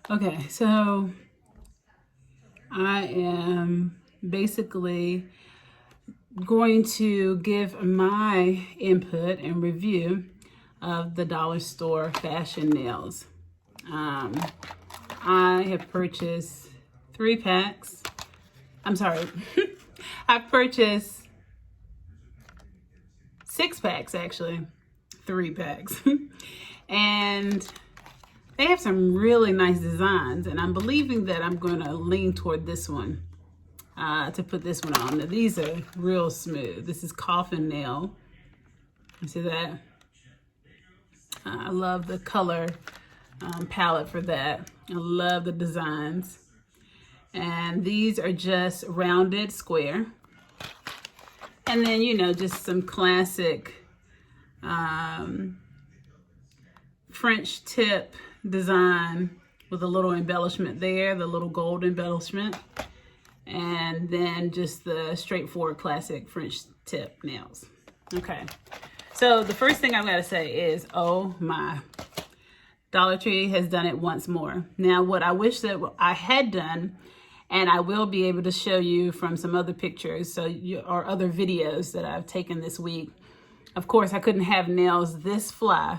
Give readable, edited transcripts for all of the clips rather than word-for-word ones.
Okay, so I am basically going to give my input and review of the dollar store fashion nails. I have purchased 3 packs. I'm sorry, I've purchased 6 packs actually, 3 packs. And they have some really nice designs, and I'm believing that I'm going to lean toward this one to put this one on. Now, these are real smooth. This is coffin nail. You see that? I love the color palette for that. I love the designs. And these are just rounded square. And then, you know, just some classic French tip design with a little embellishment there, the little gold embellishment. And then just the straightforward classic French tip nails. Okay. So the first thing I've got to say is, oh my, Dollar Tree has done it once more. Now, what I wish that I had done, and I will be able to show you from some other pictures or other videos that I've taken this week. Of course, I couldn't have nails this fly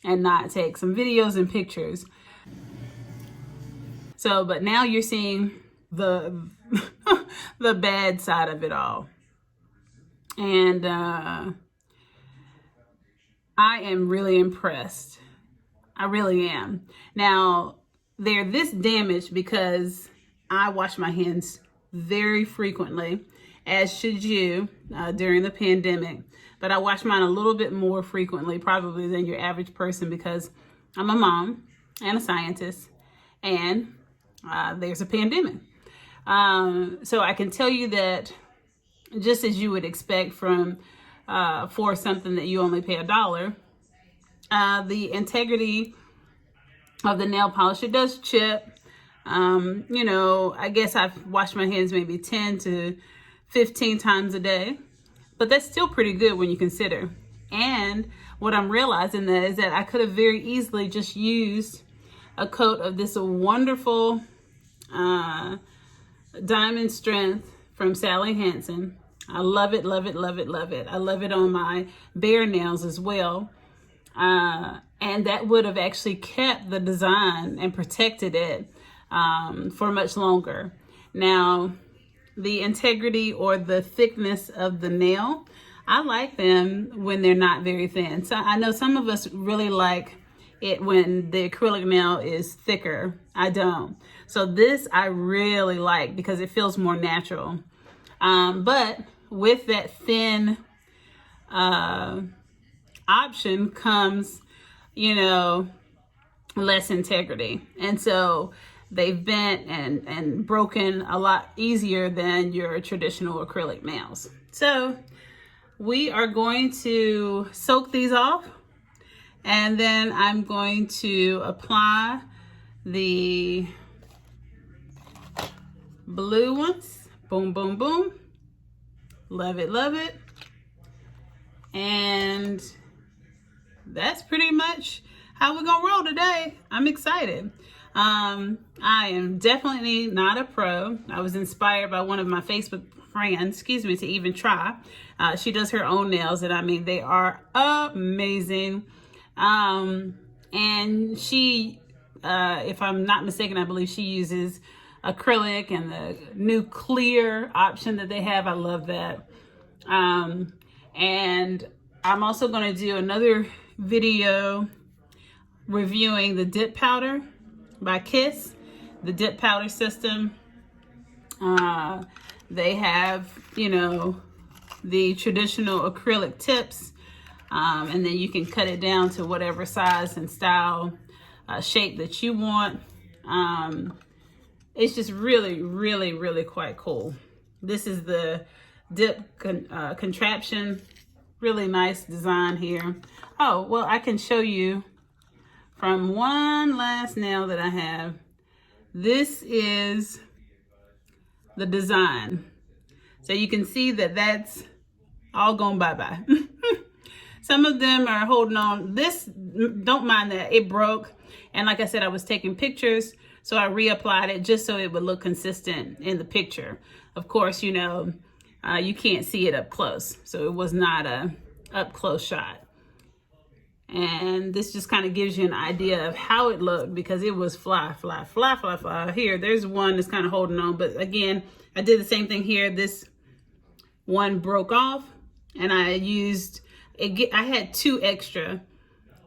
and not take some videos and pictures. So, but now you're seeing the the bad side of it all. And I am really impressed. I really am. Now, they're this damaged because I wash my hands very frequently, as should you, during the pandemic. But I wash mine a little bit more frequently probably than your average person because I'm a mom and a scientist, and there's a pandemic. So I can tell you that just as you would expect from for something that you only pay $1, the integrity of the nail polish, it does chip. You know, I guess I've washed my hands maybe 10 to 15 times a day, but that's still pretty good when you consider. And what I'm realizing is that I could have very easily just used a coat of this wonderful Diamond Strength from Sally Hansen. I love it, love it, love it, love it. I love it on my bare nails as well. And that would have actually kept the design and protected it for much longer. Now, the integrity or the thickness of the nail, I like them when they're not very thin. So I know some of us really like it when the acrylic nail is thicker. I don't. So this I really like because it feels more natural. But with that thin option comes, you know, less integrity. And so they've bent and broken a lot easier than your traditional acrylic nails. So we are going to soak these off, and then I'm going to apply the blue ones. Boom, boom, boom. Love it, love it. And that's pretty much how we're gonna roll today. I'm excited. I am definitely not a pro. I was inspired by one of my Facebook friends, to even try. She does her own nails, and I mean, they are amazing. And she, if I'm not mistaken, I believe she uses acrylic and the new clear option that they have. I love that. And I'm also going to do another video reviewing the dip powder by Kiss, the dip powder system. They have, you know, the traditional acrylic tips, and then you can cut it down to whatever size and style, shape that you want. It's just really, really, really quite cool. This is the dip contraption. Really nice design here. Oh, well, I can show you from one last nail that I have. This is the design. So you can see that that's all gone bye-bye. Some of them are holding on. This, don't mind that, it broke. And like I said, I was taking pictures So I reapplied it just so it would look consistent in the picture. Of course, you know, you can't see it up close. So it was not a up close shot. And this just kind of gives you an idea of how it looked, because it was fly. Here, there's one that's kind of holding on. But again, I did the same thing here. This one broke off, and I used, I had 2 extra,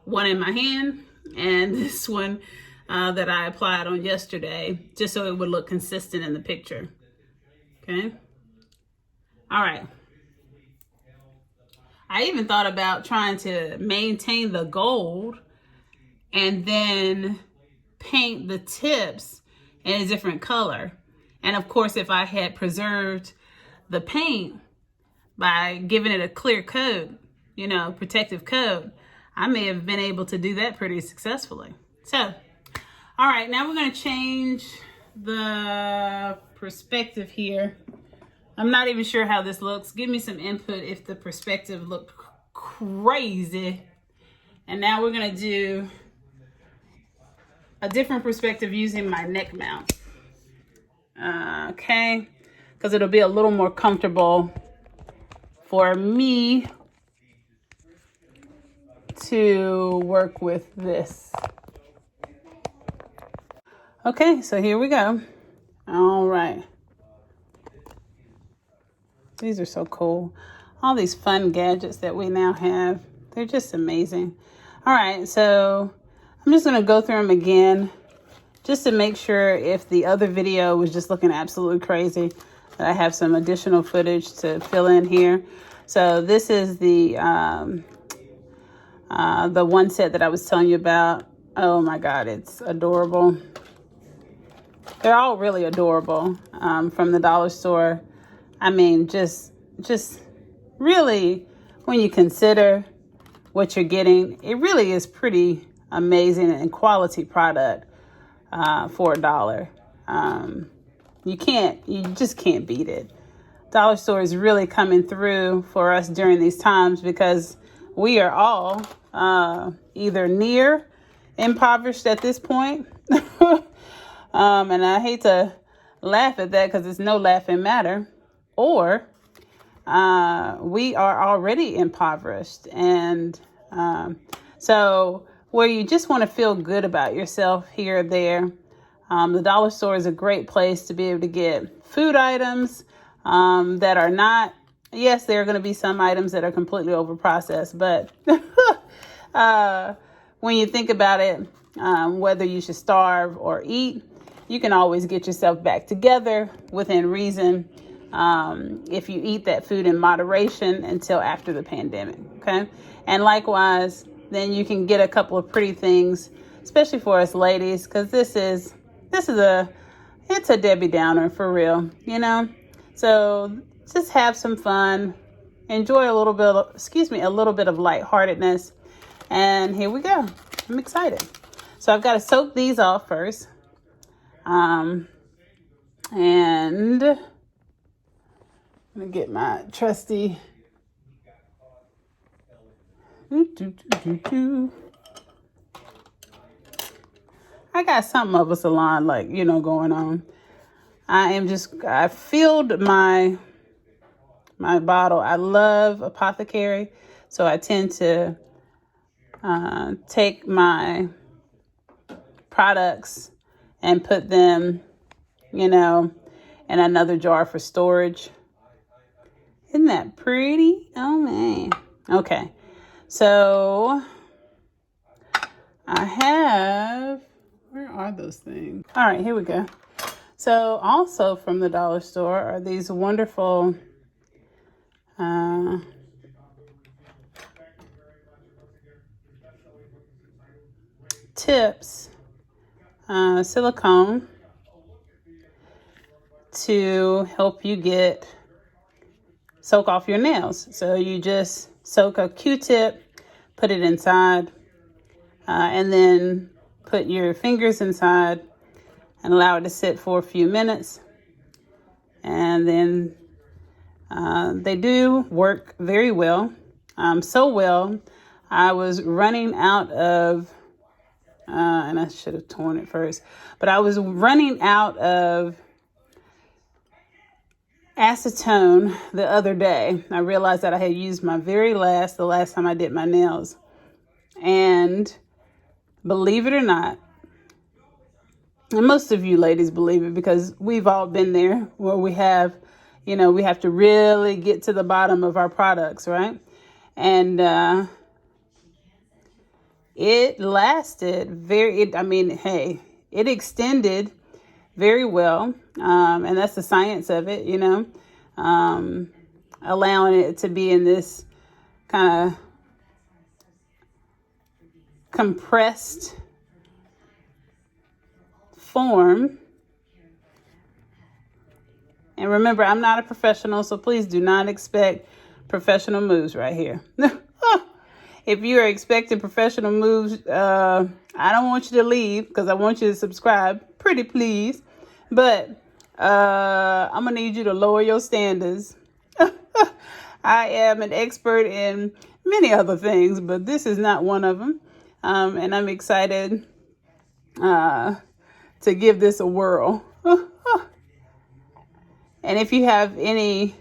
one in my hand and this one that I applied on yesterday, just so it would look consistent in the picture. Okay. All right. I even thought about trying to maintain the gold and then paint the tips in a different color. And of course, if I had preserved the paint by giving it a clear coat, you know, protective coat, I may have been able to do that pretty successfully. So, all right, now we're going to change the perspective here. I'm not even sure how this looks. Give me some input if the perspective looked crazy. And now we're going to do a different perspective using my neck mount. Okay, because it'll be a little more comfortable for me to work with this. Okay, so here we go. All right. These are so cool. All these fun gadgets that we now have. They're just amazing. All right, so I'm just going to go through them again just to make sure if the other video was just looking absolutely crazy, that I have some additional footage to fill in here. So this is the one set that I was telling you about. Oh my God, it's adorable. They're all really adorable from the dollar store. I mean, just really, when you consider what you're getting, it really is pretty amazing and quality product for $1. You just can't beat it. Dollar store is really coming through for us during these times, because we are all either near impoverished at this point. And I hate to laugh at that because it's no laughing matter, or we are already impoverished. And so where you just want to feel good about yourself here or there, the dollar store is a great place to be able to get food items that are not, yes, there are going to be some items that are completely overprocessed, but when you think about it, whether you should starve or eat, you can always get yourself back together within reason if you eat that food in moderation until after the pandemic, okay? And likewise, then you can get a couple of pretty things, especially for us ladies, because it's a Debbie Downer for real, you know? So just have some fun, enjoy a little bit of lightheartedness, and here we go. I'm excited. So I've got to soak these off first. And I'm gonna get my trusty I got something of a salon, like, you know, going on. I filled my bottle. I love Apothecary, so I tend to take my products and put them, you know, in another jar for storage. Isn't that pretty? Oh man. Okay. So I have, where are those things? All right, here we go. So also from the dollar store are these wonderful tips, silicone, to help you soak off your nails. So you just soak a Q-tip, put it inside, and then put your fingers inside and allow it to sit for a few minutes. And then they do work very well. So well, I was running out of And I should have torn it first. But I was running out of acetone the other day. I realized that I had used my the last time I did my nails. And believe it or not, and most of you ladies believe it because we've all been there where we have to really get to the bottom of our products, right? And it lasted it extended very well. And that's the science of it, allowing it to be in this kind of compressed form. And remember, I'm not a professional, so please do not expect professional moves right here. If you are expecting professional moves, I don't want you to leave because I want you to subscribe, pretty please. But I'm going to need you to lower your standards. I am an expert in many other things, but this is not one of them. And I'm excited to give this a whirl. And if you have any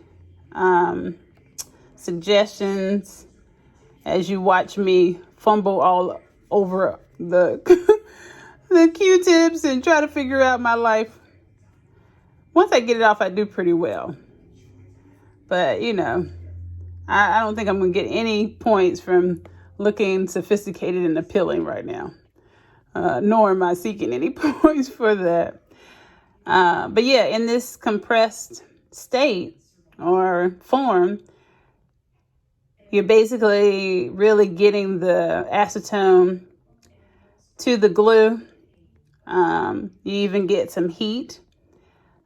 suggestions as you watch me fumble all over the the Q-tips and try to figure out my life, once I get it off, I do pretty well. But, I don't think I'm going to get any points from looking sophisticated and appealing right now. Nor am I seeking any points for that. But yeah, in this compressed state or form, you're basically really getting the acetone to the glue. You even get some heat.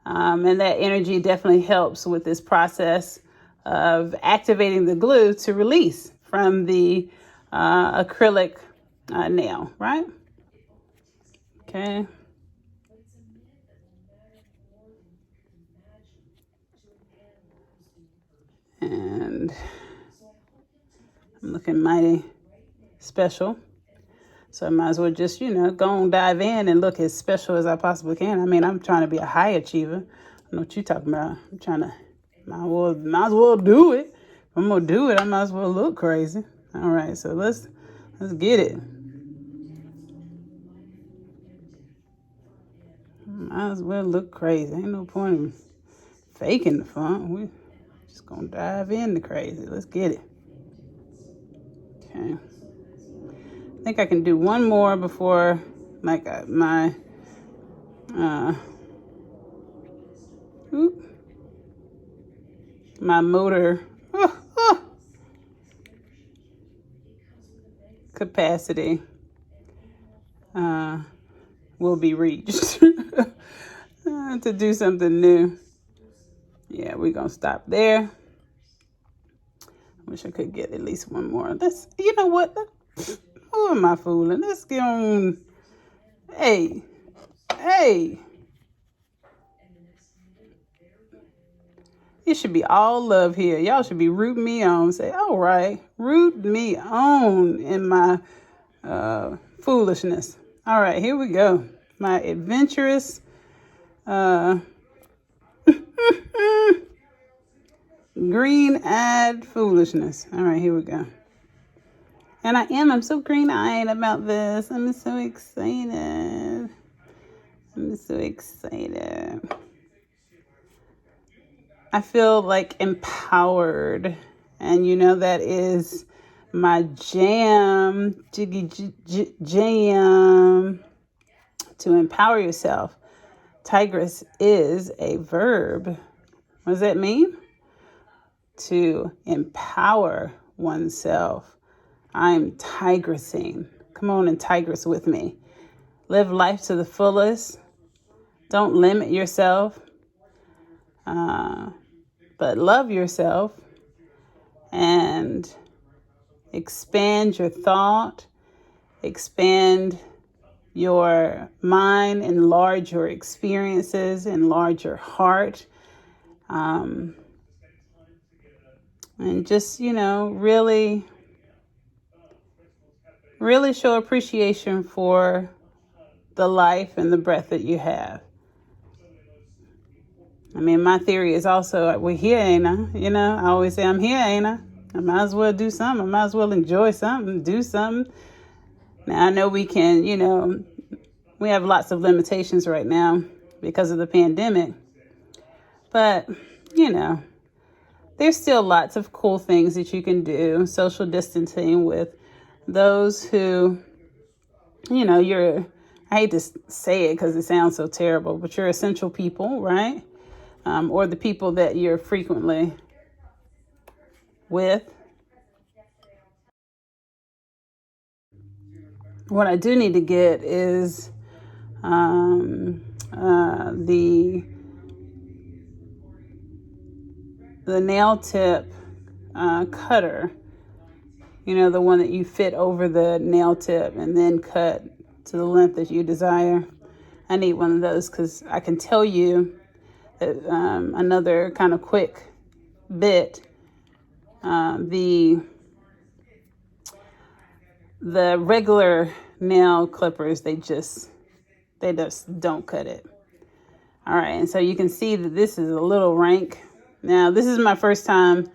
And that energy definitely helps with this process of activating the glue to release from the acrylic nail, right? Okay. And I'm looking mighty special. So I might as well just, go and dive in and look as special as I possibly can. I mean, I'm trying to be a high achiever. I know what you're talking about. I'm trying to, might as well do it. If I'm going to do it, I might as well look crazy. All right, so let's get it. Might as well look crazy. Ain't no point in faking the fun. We just going to dive into crazy. Let's get it. Okay. I think I can do one more before my motor capacity will be reached to do something new. Yeah, we're gonna stop there. I wish I could get at least one more. You know what? Who am I fooling? Let's get on. Hey. It should be all love here. Y'all should be rooting me on. Say, all right, root me on in my foolishness. All right, here we go. My adventurous green-eyed foolishness. All right, here we go. And I'm so green-eyed about this. I'm so excited. I feel like empowered. And that is my jam, jam. To empower yourself. Tigress is a verb. What does that mean? To empower oneself. I'm tigressing. Come on and tigress with me. Live life to the fullest. Don't limit yourself. But love yourself and expand your thought, expand your mind, enlarge your experiences, enlarge your heart. And just, really really show appreciation for the life and the breath that you have. I mean, my theory is also, we're here, ain't I? You know, I always say, I'm here, ain't I? I might as well do something. I might as well enjoy something, do something. Now, I know we can, you know, we have lots of limitations right now because of the pandemic. But, you know, there's still lots of cool things that you can do. Social distancing with those who, you know, I hate to say it because it sounds so terrible, but you're essential people, right? Or the people that you're frequently with. What I do need to get is the nail tip cutter. You know, the one that you fit over the nail tip and then cut to the length that you desire. I need one of those because I can tell you that another kind of quick bit. The regular nail clippers, they just don't cut it. All right, and so you can see that this is a little rank. Now, this is my first time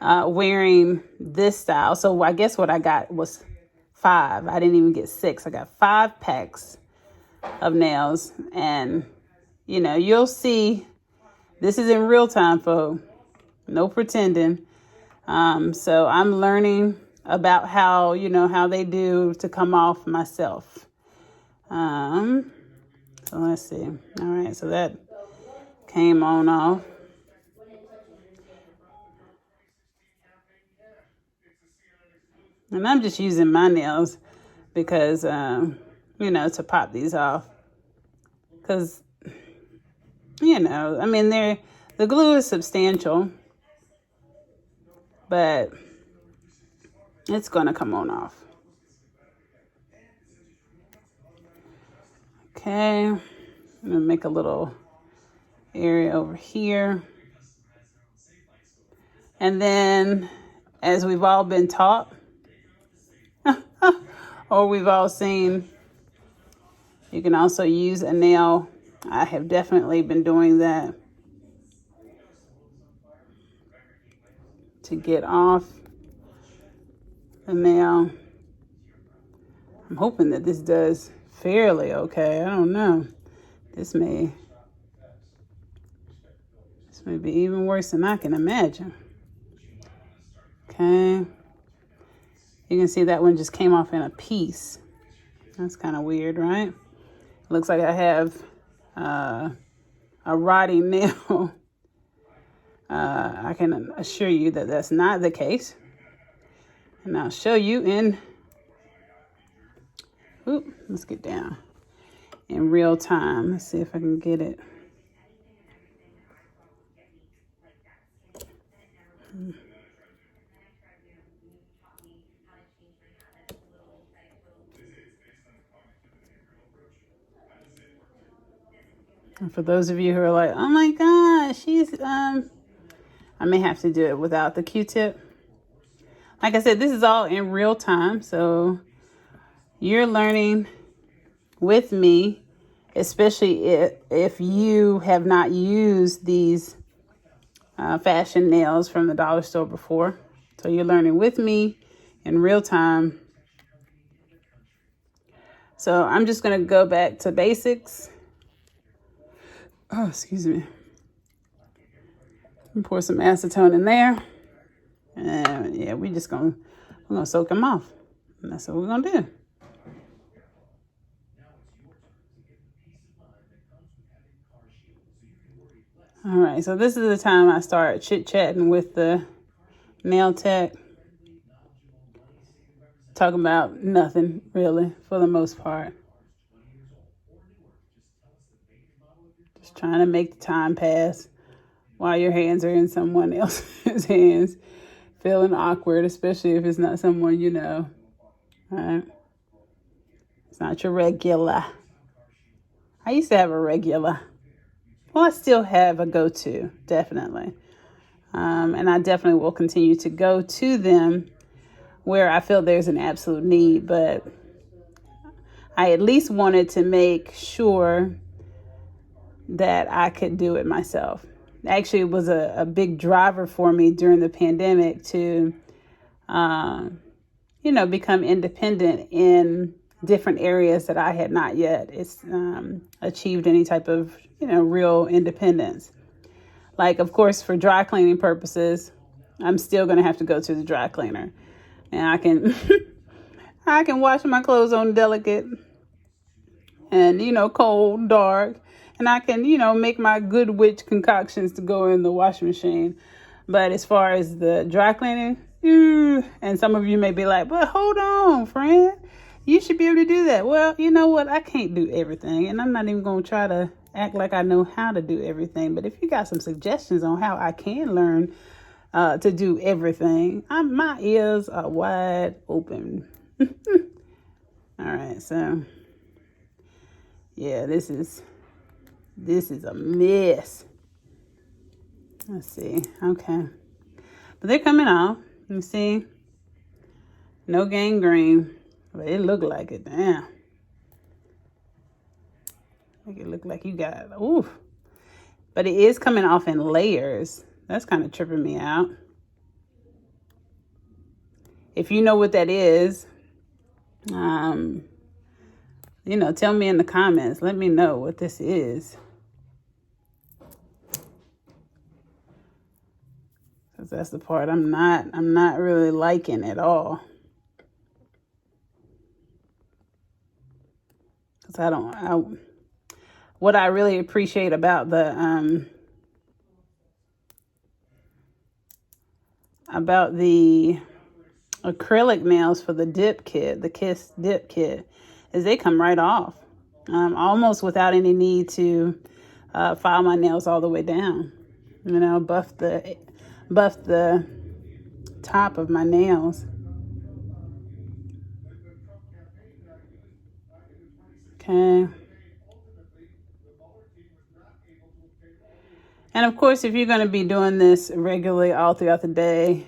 wearing this style. So I guess what I got was 5. I didn't even get 6. I got 5 packs of nails. And, you know, you'll see this is in real time, folks. No pretending. So I'm learning about how they do to come off myself. So let's see. All right, so that came on off. And I'm just using my nails because, to pop these off. Because, I mean, the glue is substantial, but it's going to come on off. Okay, I'm going to make a little area over here. And then, as we've all been taught, or we've all seen, you can also use a nail. I have definitely been doing that to get off the nail. I'm hoping that this does fairly okay. I don't know. This may be even worse than I can imagine. Okay. You can see that one just came off in a piece. That's kind of weird, right? Looks like I have a rotting nail. I can assure you that that's not the case. And I'll show you let's get down in real time. Let's see if I can get it. And for those of you who are like, oh my gosh, I may have to do it without the Q-tip. Like I said, this is all in real time, so you're learning with me, especially if you have not used these fashion nails from the dollar store before. So you're learning with me in real time. So I'm just going to go back to basics. Oh, excuse me. Pour some acetone in there. And yeah, we're gonna soak them off. And that's what we're gonna do. All right, so this is the time I start chit-chatting with the nail tech. Talking about nothing, really, for the most part. Just trying to make the time pass while your hands are in someone else's hands. Feeling awkward, especially if it's not someone you know. All right? It's not your regular. I used to have a regular. Well, I still have a go-to, definitely. And I definitely will continue to go to them where I feel there's an absolute need, but I at least wanted to make sure that I could do it myself. Actually, it was a big driver for me during the pandemic to, become independent in different areas that I had not yet achieved any type of, real independence. Like, of course, for dry cleaning purposes, I'm still going to have to go to the dry cleaner. And I can I can wash my clothes on delicate and, cold, dark. And I can, make my good witch concoctions to go in the washing machine. But as far as the dry cleaning, and some of you may be like, but hold on, friend. You should be able to do that. Well, you know what? I can't do everything. And I'm not even going to try to act like I know how to do everything. But if you got some suggestions on how I can learn to do everything, my ears are wide open. All right, so yeah, this is a mess. Let's see. Okay, but they're coming off. You see, no gangrene, but it looked like it. Damn, make it look like you got oof. But it is coming off in layers. That's kind of tripping me out. If you know what that is, tell me in the comments. Let me know what this is. Because that's the part I'm not really liking at all. Because what I really appreciate about the acrylic nails for the dip kit, the Kiss dip kit, is they come right off, almost without any need to file my nails all the way down. Buff the top of my nails. Okay. And of course, if you're going to be doing this regularly all throughout the day,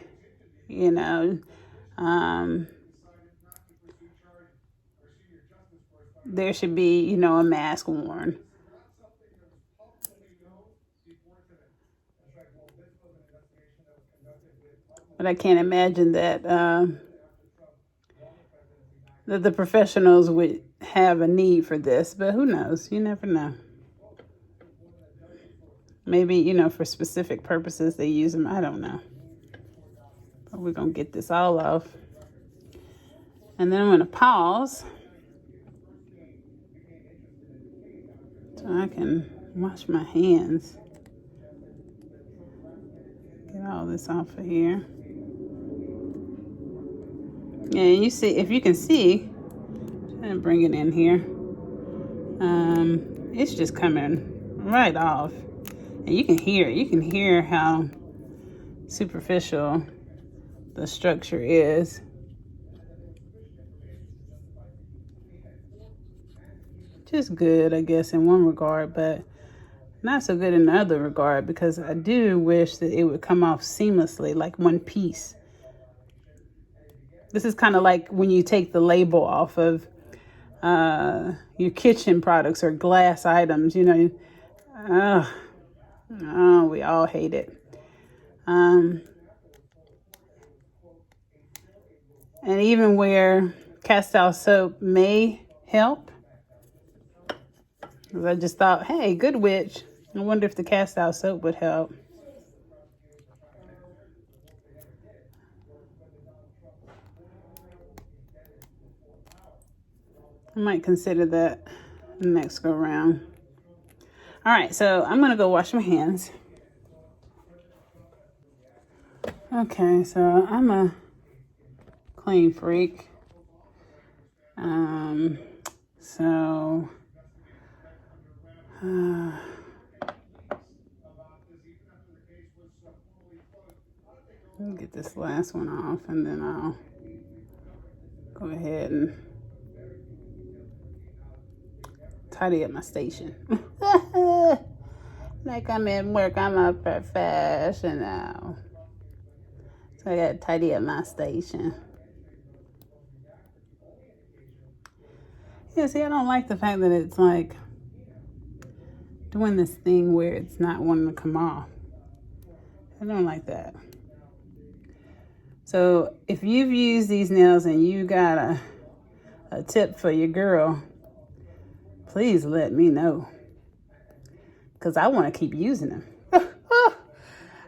there should be, a mask worn. But I can't imagine that that the professionals would have a need for this. But who knows? You never know. Maybe, for specific purposes they use them. I don't know. But we're going to get this all off. And then I'm going to pause so I can wash my hands. Get all this off of here. And you see, if you can see, and bring it in here. It's just coming right off. And you can hear how superficial the structure is. Just good, I guess, in one regard, but not so good in another regard, because I do wish that it would come off seamlessly, like one piece. This is kind of like when you take the label off of your kitchen products or glass items, we all hate it. And even where cast-off soap may help, I just thought, hey, good witch, I wonder if the cast-off soap would help. I might consider that next go round. All right, so I'm going to go wash my hands. Okay, so I'm a clean freak. So let me get this last one off, and then I'll go ahead and tidy up my station. Like I'm at work, I'm a professional. So I gotta tidy up my station. Yeah, see, I don't like the fact that it's like doing this thing where it's not wanting to come off. I don't like that. So if you've used these nails and you got a tip for your girl, please let me know, because I want to keep using them.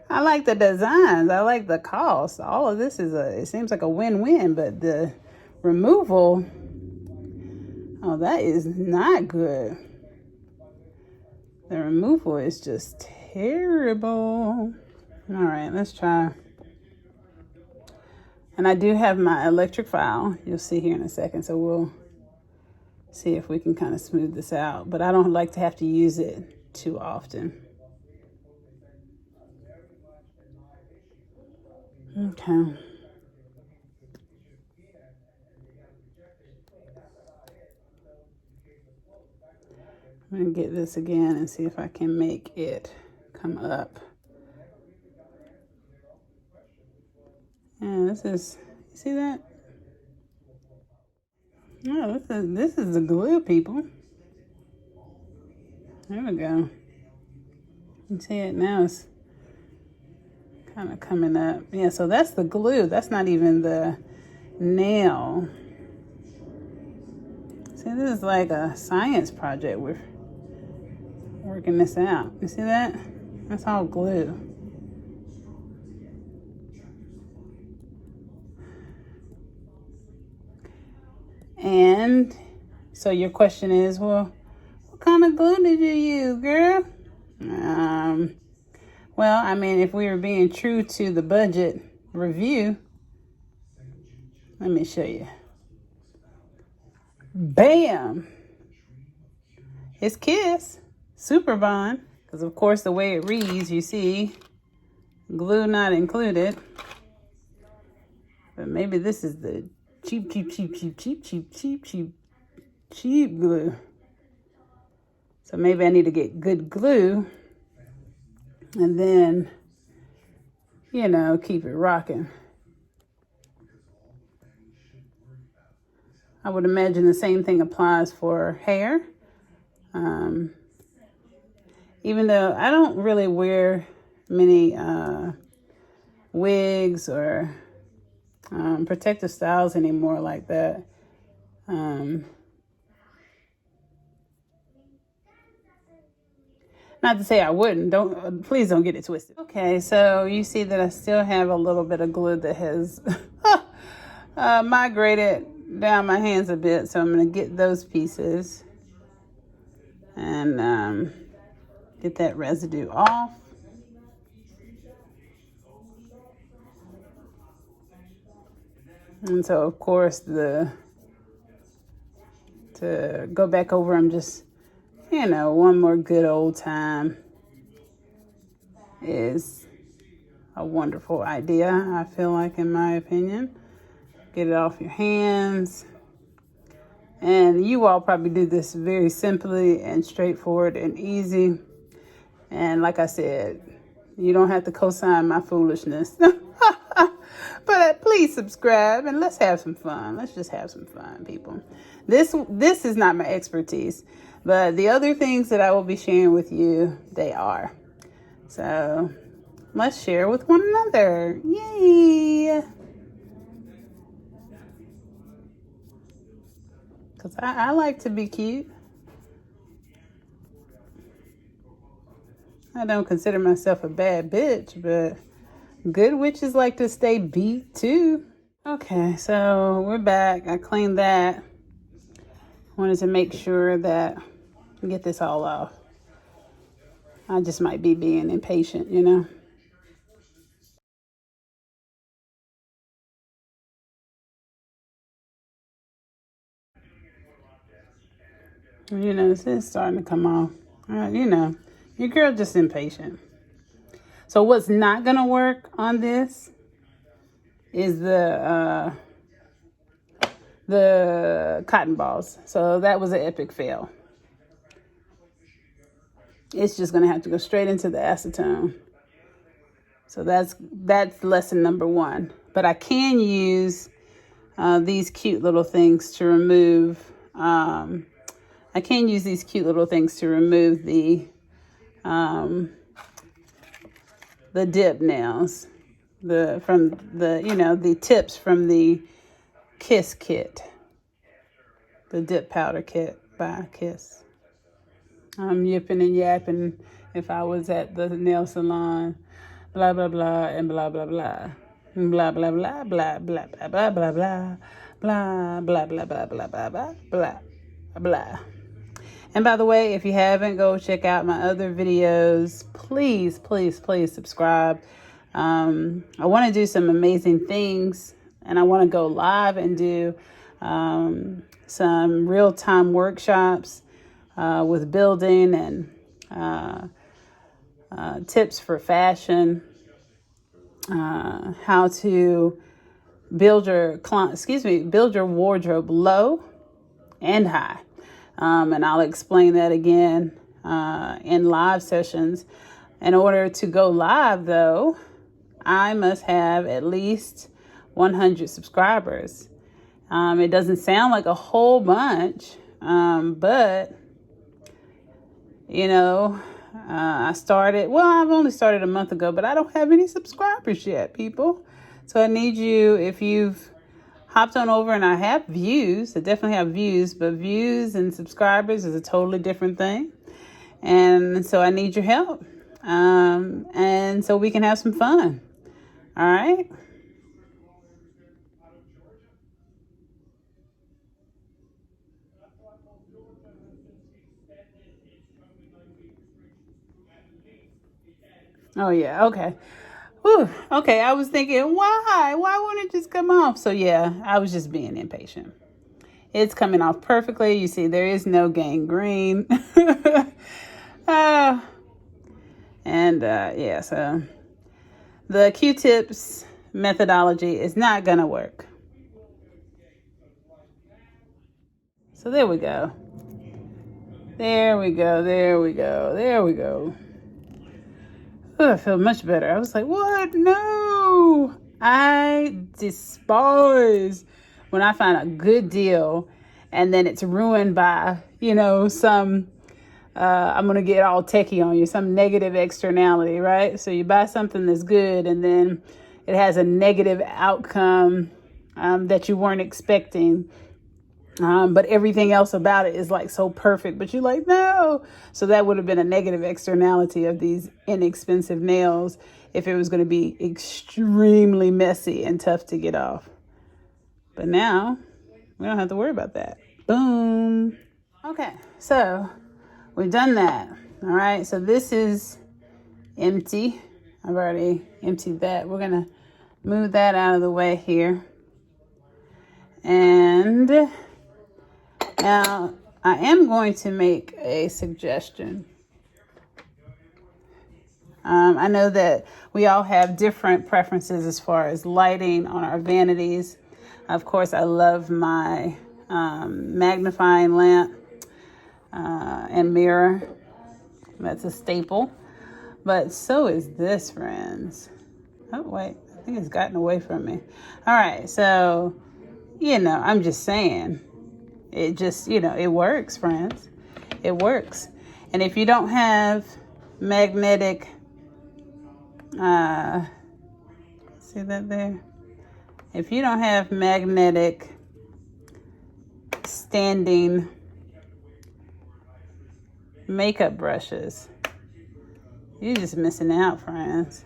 I like the designs. I like the cost. All of this it seems like a win-win, but the removal, oh, that is not good. The removal is just terrible. All right, let's try. And I do have my electric file. You'll see here in a second. So we'll see if we can kind of smooth this out. But I don't like to have to use it too often. Okay. I'm going to get this again and see if I can make it come up. Yeah, this is, you see that? Oh, this is the glue, people. There we go. You see it now, it's kind of coming up. Yeah, so that's the glue. That's not even the nail. See, this is like a science project. We're working this out. You see that? That's all glue. And so your question is, well, what kind of glue did you use, girl? Well, I mean, if we were being true to the budget review, let me show you. Bam! It's Kiss Super Bond, because of course the way it reads, you see, glue not included. But maybe this is the cheap glue. So maybe I need to get good glue and then, you know, keep it rocking. I would imagine the same thing applies for hair. Even though I don't really wear many wigs or protective styles anymore like that. Not to say I wouldn't. Please don't get it twisted. Okay, so you see that I still have a little bit of glue that has migrated down my hands a bit. So I'm going to get those pieces and get that residue off. And so, of course, to go back over them, just, you know, one more good old time is a wonderful idea, I feel like, in my opinion. Get it off your hands. And you all probably do this very simply and straightforward and easy. And like I said, you don't have to co-sign my foolishness. But please subscribe and let's have some fun. Let's just have some fun, people. This is not my expertise, but the other things that I will be sharing with you, they are. So let's share with one another. Yay! Because I like to be cute. I don't consider myself a bad bitch, but good witches like to stay beat too. Okay, so we're back. I cleaned that. Wanted to make sure that I get this all off. I just might be being impatient, you know. You know, it's starting to come off. You know, your girl just impatient. So what's not gonna work on this is the cotton balls. So that was an epic fail. It's just gonna have to go straight into the acetone. So that's lesson number one. But I can use these cute little things to remove I can use these cute little things to remove the dip nails, the tips from the Kiss kit, the dip powder kit by Kiss. I'm yipping and yapping if I was at the nail salon, blah blah blah and blah blah blah, blah blah blah blah blah blah blah blah blah blah blah blah blah blah blah blah blah. And by the way, if you haven't, go check out my other videos. Please, please, please subscribe. I want to do some amazing things, and I want to go live and do some real-time workshops with building and tips for fashion, how to build your wardrobe low and high. And I'll explain that again in live sessions. In order to go live, though, I must have at least 100 subscribers. It doesn't sound like a whole bunch, but, I've only started a month ago, but I don't have any subscribers yet, people. So I need you, if you've hopped on over, and I have views. I definitely have views, but views and subscribers is a totally different thing. And so I need your help. And so we can have some fun. All right. Oh, yeah. Okay. Whew. Okay, I was thinking, why wouldn't it just come off? So yeah, I was just being impatient. It's coming off perfectly. You see, there is no gangrene. So the Q-tips methodology is not gonna work. So there we go. There we go. There we go. There we go. Oh, I feel much better. I was like, what? No. I despise when I find a good deal and then it's ruined by, some, I'm going to get all techie on you, some negative externality, right? So you buy something that's good and then it has a negative outcome that you weren't expecting. But everything else about it is like so perfect, but you're like, no. So that would have been a negative externality of these inexpensive nails if it was going to be extremely messy and tough to get off. But now we don't have to worry about that. Boom. Okay, so we've done that. All right, so this is empty. I've already emptied that. We're going to move that out of the way here. And now, I am going to make a suggestion. I know that we all have different preferences as far as lighting on our vanities. Of course, I love my magnifying lamp and mirror. That's a staple. But so is this, friends. Oh, wait. I think it's gotten away from me. All right. So, I'm just saying. It just, it works, friends. It works. And if you don't have magnetic, see that there? If you don't have magnetic standing makeup brushes, you're just missing out, friends.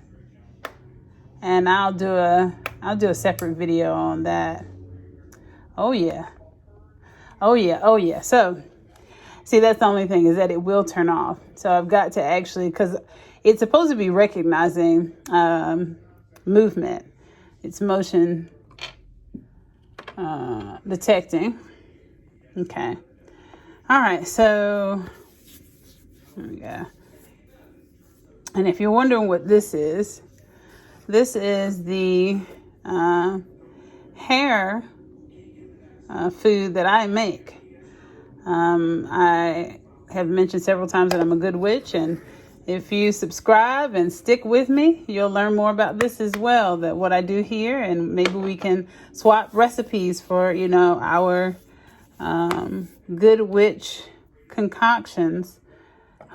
And I'll do a separate video on that. Oh yeah. Oh yeah. So, see, that's the only thing is that it will turn off. So I've got to actually, because it's supposed to be recognizing movement. It's motion detecting. Okay. All right. So, there we go. And if you're wondering what this is the hair food that I make. I have mentioned several times that I'm a good witch, and if you subscribe and stick with me, you'll learn more about this as well, that what I do here, and maybe we can swap recipes for, our Good Witch concoctions.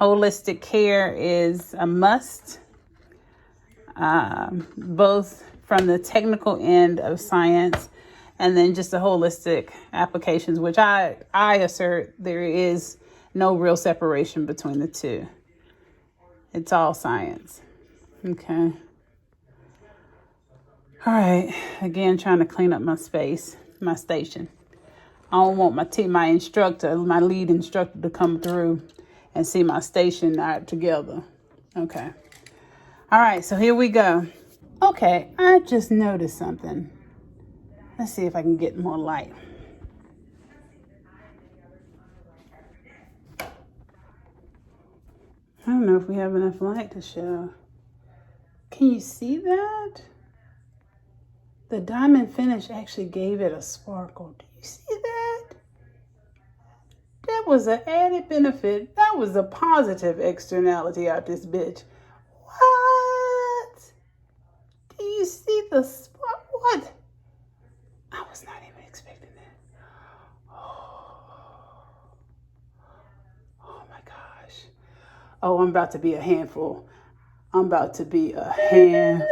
Holistic care is a must, both from the technical end of science and then just the holistic applications, which I assert there is no real separation between the two. It's all science. Okay. All right. Again, trying to clean up my space, my station. I don't want my instructor, my lead instructor, to come through and see my station not together. Okay. All right. So here we go. Okay. I just noticed something. Let's see if I can get more light. I don't know if we have enough light to show. Can you see that? The diamond finish actually gave it a sparkle. Do you see that? That was an added benefit. That was a positive externality out this bitch. What? Do you see the spark? What? I was not even expecting that. Oh my gosh. Oh, I'm about to be a handful. I'm about to be a hand.